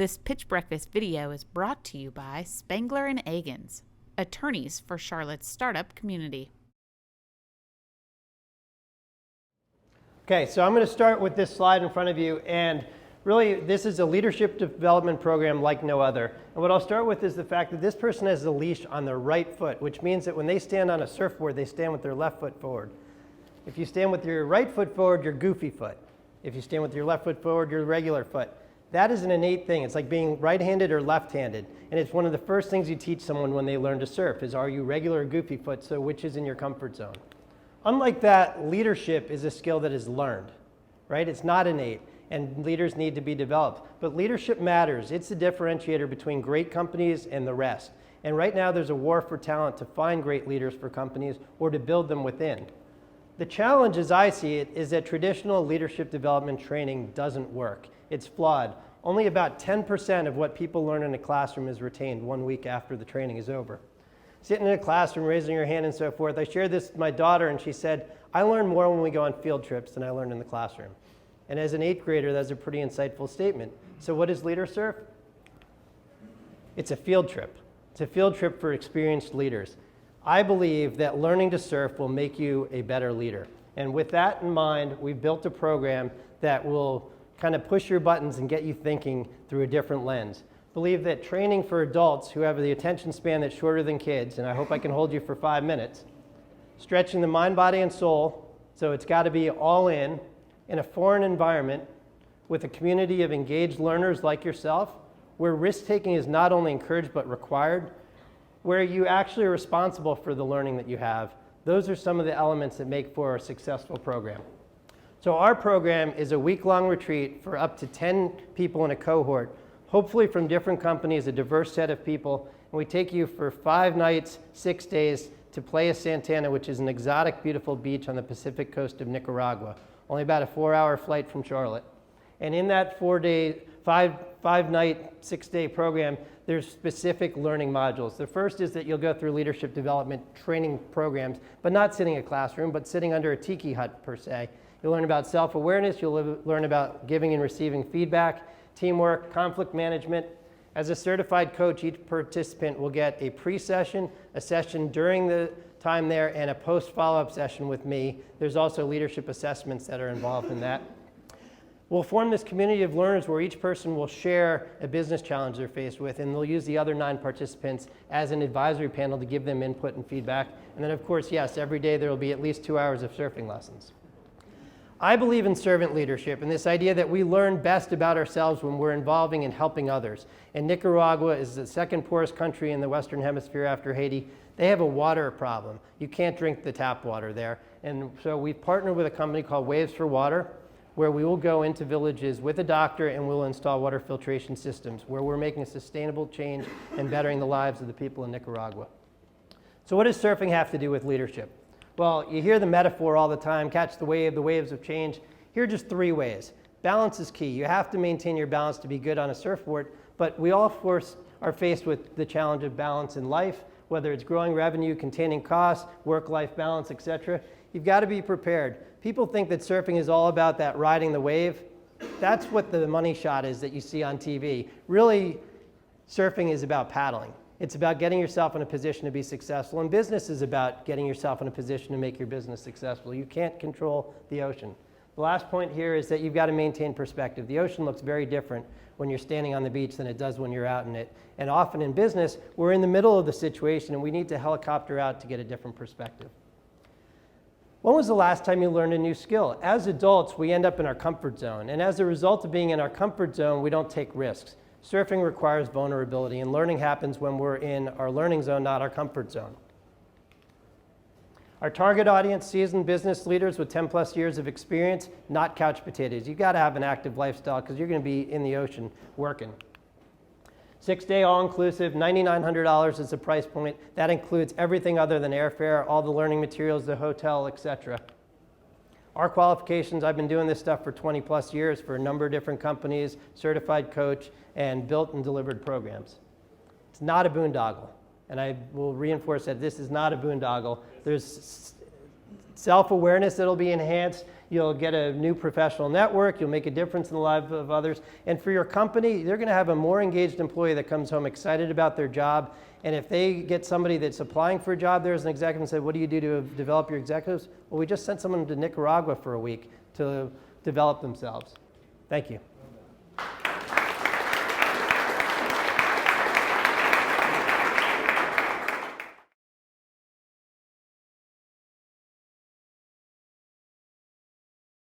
This Pitch Breakfast video is brought to you by Spangler and Agins, attorneys for Charlotte's startup community. Okay, so I'm going to start with this slide in front of you, and really this is a leadership development program like no other. And what I'll start with is the fact that this person has a leash on their right foot, which means that when they stand on a surfboard, they stand with their left foot forward. If you stand with your right foot forward, you're goofy foot. If you stand with your left foot forward, you're regular foot. That is an innate thing. It's like being right-handed or left-handed. And it's one of the first things you teach someone when they learn to surf is, are you regular or goofy foot? So which is in your comfort zone? Unlike that, leadership is a skill that is learned, right? It's not innate, and leaders need to be developed. But leadership matters. It's the differentiator between great companies and the rest. And right now there's a war for talent to find great leaders for companies or to build them within. The challenge, as I see it, is that traditional leadership development training doesn't work. It's flawed. Only about 10% of what people learn in a classroom is retained 1 week after the training is over. Sitting in a classroom, raising your hand and so forth, I shared this with my daughter and she said, I learn more when we go on field trips than I learned in the classroom. And as an 8th grader, that's a pretty insightful statement. So what is LeaderSurf? It's a field trip. It's a field trip for experienced leaders. I believe that learning to surf will make you a better leader. And with that in mind, we've built a program that will kind of push your buttons and get you thinking through a different lens. Believe that training for adults who have the attention span that's shorter than kids, and I hope I can hold you for 5 minutes, stretching the mind, body, and soul, so it's got to be all in a foreign environment with a community of engaged learners like yourself, where risk-taking is not only encouraged but required, where you actually are responsible for the learning that you have. Those are some of the elements that make for a successful program. So our program is a week-long retreat for up to 10 people in a cohort, hopefully from different companies, a diverse set of people, and we take you for 5 nights, 6 days to Playa Santana, which is an exotic, beautiful beach on the Pacific coast of Nicaragua, only about a 4-hour flight from Charlotte. And in that 5-night, 6-day program, there's specific learning modules. The first is that you'll go through leadership development training programs, but not sitting in a classroom, but sitting under a tiki hut per se. You'll learn about self-awareness, you'll learn about giving and receiving feedback, teamwork, conflict management. As a certified coach, each participant will get a pre-session, a session during the time there, and a post-follow-up session with me. There's also leadership assessments that are involved in that. We'll form this community of learners where each person will share a business challenge they're faced with, and they'll use the other 9 participants as an advisory panel to give them input and feedback. And then, of course, yes, every day there will be at least 2 hours of surfing lessons. I believe in servant leadership and this idea that we learn best about ourselves when we're involving and helping others. And Nicaragua is the 2nd poorest country in the Western Hemisphere after Haiti. They have a water problem. You can't drink the tap water there. And so we've partnered with a company called Waves for Water, where we will go into villages with a doctor and we'll install water filtration systems, where we're making a sustainable change and bettering the lives of the people in Nicaragua. So what does surfing have to do with leadership? Well, you hear the metaphor all the time, catch the wave, the waves of change. Here are just 3 ways. Balance is key. You have to maintain your balance to be good on a surfboard, but we all, of course, are faced with the challenge of balance in life, whether it's growing revenue, containing costs, work-life balance, etc. You've got to be prepared. People think that surfing is all about that riding the wave. That's what the money shot is that you see on TV. Really, surfing is about paddling. It's about getting yourself in a position to be successful, and business is about getting yourself in a position to make your business successful. You can't control the ocean. The last point here is that you've got to maintain perspective. The ocean looks very different when you're standing on the beach than it does when you're out in it. And often in business, we're in the middle of the situation and we need to helicopter out to get a different perspective. When was the last time you learned a new skill? As adults, we end up in our comfort zone. And as a result of being in our comfort zone, we don't take risks. Surfing requires vulnerability, and learning happens when we're in our learning zone, not our comfort zone. Our target audience, seasoned business leaders with 10 plus years of experience, not couch potatoes. You've got to have an active lifestyle because you're going to be in the ocean working. 6-day all-inclusive, $9,900 is the price point. That includes everything other than airfare, all the learning materials, the hotel, etc. Our qualifications, I've been doing this stuff for 20 plus years for a number of different companies, certified coach, and built and delivered programs. It's not a boondoggle, and I will reinforce that this is not a boondoggle. There's self-awareness that'll be enhanced. You'll get a new professional network. You'll make a difference in the lives of others. And for your company, they're going to have a more engaged employee that comes home excited about their job. And if they get somebody that's applying for a job there as an executive and say, what do you do to develop your executives? Well, we just sent someone to Nicaragua for a week to develop themselves. Thank you.